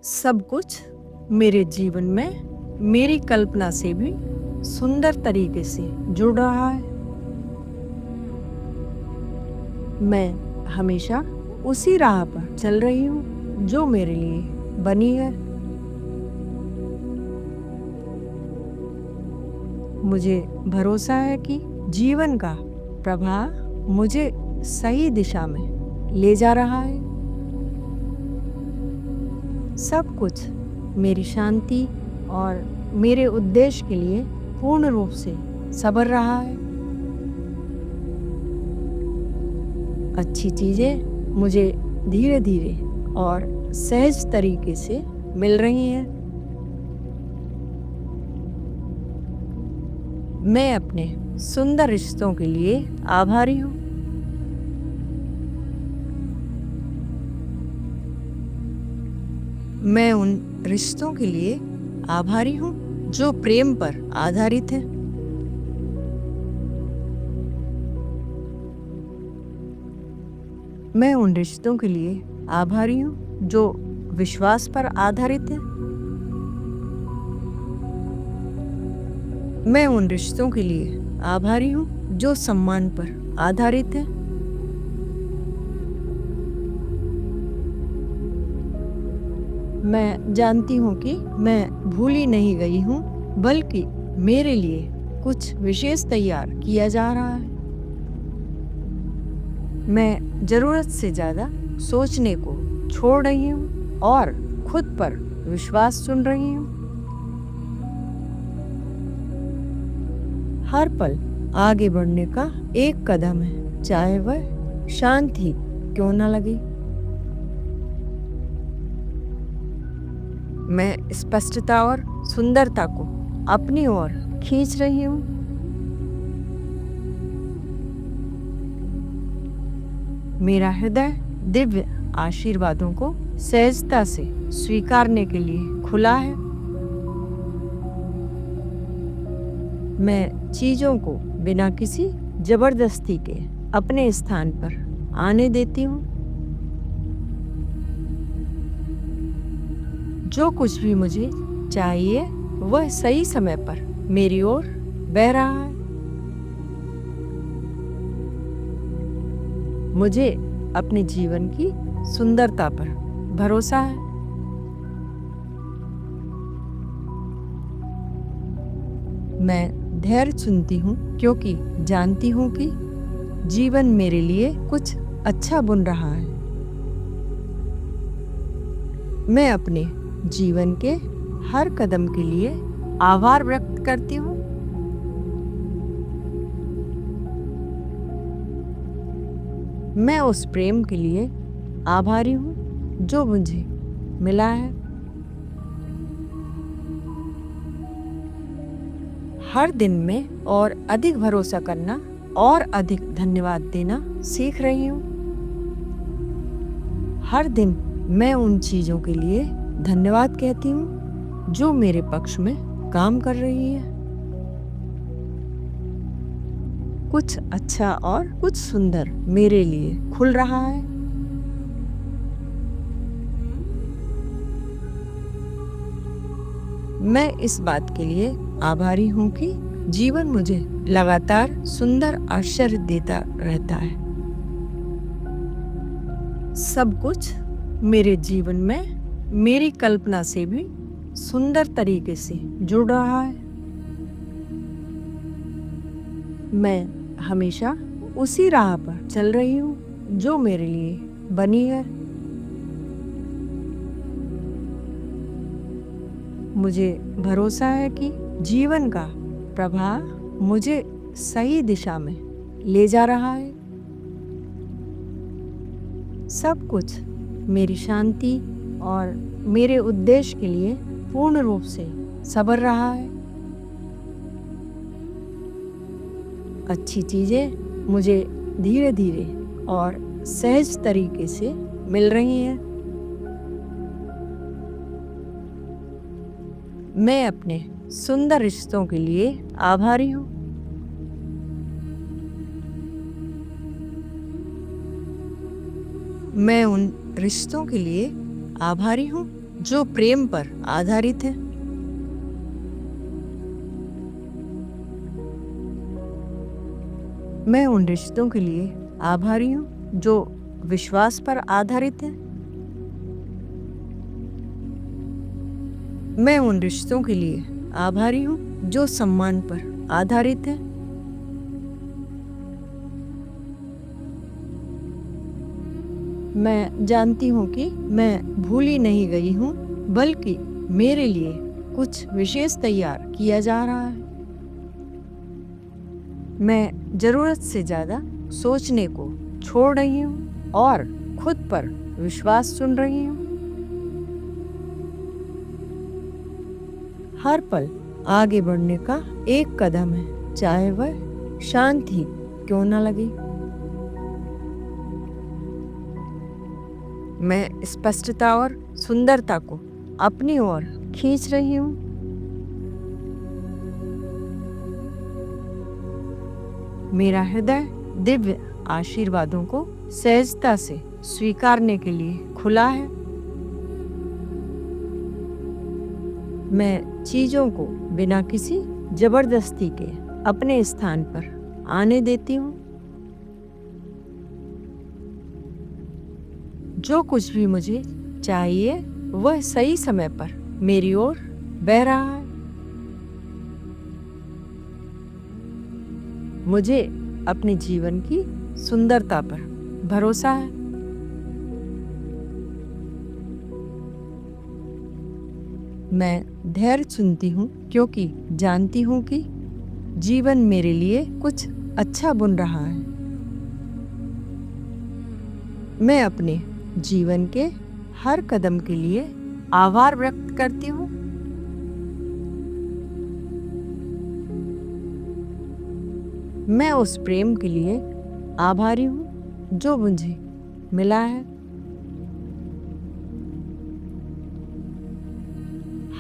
सब कुछ मेरे जीवन में मेरी कल्पना से भी सुंदर तरीके से जुड़ रहा है। मैं हमेशा उसी राह पर चल रही हूँ जो मेरे लिए बनी है। मुझे भरोसा है कि जीवन का प्रवाह मुझे सही दिशा में ले जा रहा है। सब कुछ मेरी शांति और मेरे उद्देश्य के लिए पूर्ण रूप से संवर रहा है। अच्छी चीजें मुझे धीरे धीरे और सहज तरीके से मिल रही हैं। मैं अपने सुंदर रिश्तों के लिए आभारी हूँ। मैं उन रिश्तों के लिए आभारी हूँ जो प्रेम पर आधारित है। मैं उन रिश्तों के लिए आभारी हूँ जो विश्वास पर आधारित है। मैं उन रिश्तों के लिए आभारी हूँ जो सम्मान पर आधारित है। मैं जानती हूँ कि मैं भूली नहीं गई हूँ, बल्कि मेरे लिए कुछ विशेष तैयार किया जा रहा है। मैं जरूरत से ज्यादा सोचने को छोड़ रही हूँ और खुद पर विश्वास चुन रही हूँ। हर पल आगे बढ़ने का एक कदम है, चाहे वह शांत ही क्यों न लगे। मैं स्पष्टता और सुंदरता को अपनी ओर खींच रही हूँ। मेरा हृदय दिव्य आशीर्वादों को सहजता से स्वीकारने के लिए खुला है। मैं चीजों को बिना किसी जबरदस्ती के अपने स्थान पर आने देती हूँ। जो कुछ भी मुझे चाहिए वह सही समय पर मेरी ओर बह रहा है। मुझे अपने जीवन की सुंदरता पर भरोसा है। मैं धैर्य चुनती हूँ क्योंकि जानती हूँ कि जीवन मेरे लिए कुछ अच्छा बुन रहा है। मैं अपने जीवन के हर कदम के लिए आभार व्यक्त करती हूँ। मैं उस प्रेम के लिए आभारी हूँ जो मुझे मिला है। हर दिन में और अधिक भरोसा करना और अधिक धन्यवाद देना सीख रही हूँ। हर दिन मैं उन चीजों के लिए धन्यवाद कहती हूँ जो मेरे पक्ष में काम कर रही है। कुछ अच्छा और कुछ सुंदर मेरे लिए खुल रहा है। मैं इस बात के लिए आभारी हूँ कि जीवन मुझे लगातार सुंदर आश्चर्य देता रहता है। सब कुछ मेरे जीवन में मेरी कल्पना से भी सुंदर तरीके से जुड़ रहा है। मैं हमेशा उसी राह पर चल रही हूँ जो मेरे लिए बनी है। मुझे भरोसा है कि जीवन का प्रवाह मुझे सही दिशा में ले जा रहा है। सब कुछ मेरी शांति और मेरे उद्देश्य के लिए पूर्ण रूप से संवर रहा है। अच्छी चीजें मुझे धीरे धीरे और सहज तरीके से मिल रही हैं। मैं अपने सुंदर रिश्तों के लिए आभारी हूँ। मैं उन रिश्तों के लिए आभारी हूँ जो प्रेम पर आधारित है। मैं उन रिश्तों के लिए आभारी हूँ जो विश्वास पर आधारित है। मैं उन रिश्तों के लिए आभारी हूँ जो सम्मान पर आधारित है। मैं जानती हूँ कि मैं भूली नहीं गई हूँ, बल्कि मेरे लिए कुछ विशेष तैयार किया जा रहा है। मैं जरूरत से ज़्यादा सोचने को छोड़ रही हूँ और खुद पर विश्वास चुन रही हूँ। हर पल आगे बढ़ने का एक कदम है, चाहे वह शांत ही क्यों न लगे। मैं स्पष्टता और सुंदरता को अपनी ओर खींच रही हूँ। मेरा हृदय दिव्य आशीर्वादों को सहजता से स्वीकारने के लिए खुला है। मैं चीजों को बिना किसी जबरदस्ती के अपने स्थान पर आने देती हूँ। जो कुछ भी मुझे चाहिए वह सही समय पर मेरी ओर बह रहा है। मुझे अपने जीवन की सुंदरता पर भरोसा है। मैं धैर्य चुनती हूँ क्योंकि जानती हूँ कि जीवन मेरे लिए कुछ अच्छा बुन रहा है। मैं अपने जीवन के हर कदम के लिए आभार व्यक्त करती हूँ। मैं उस प्रेम के लिए आभारी हूँ जो मुझे मिला है।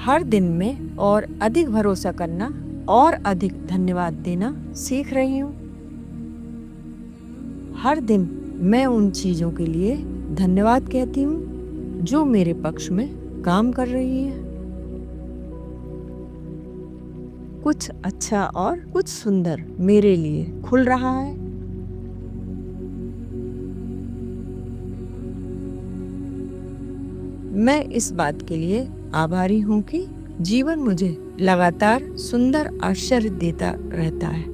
हर दिन में और अधिक भरोसा करना और अधिक धन्यवाद देना सीख रही हूँ। हर दिन मैं उन चीज़ों के लिए धन्यवाद कहती हूँ जो मेरे पक्ष में काम कर रही है। कुछ अच्छा और कुछ सुंदर मेरे लिए खुल रहा है। मैं इस बात के लिए आभारी हूँ कि जीवन मुझे लगातार सुंदर आश्चर्य देता रहता है।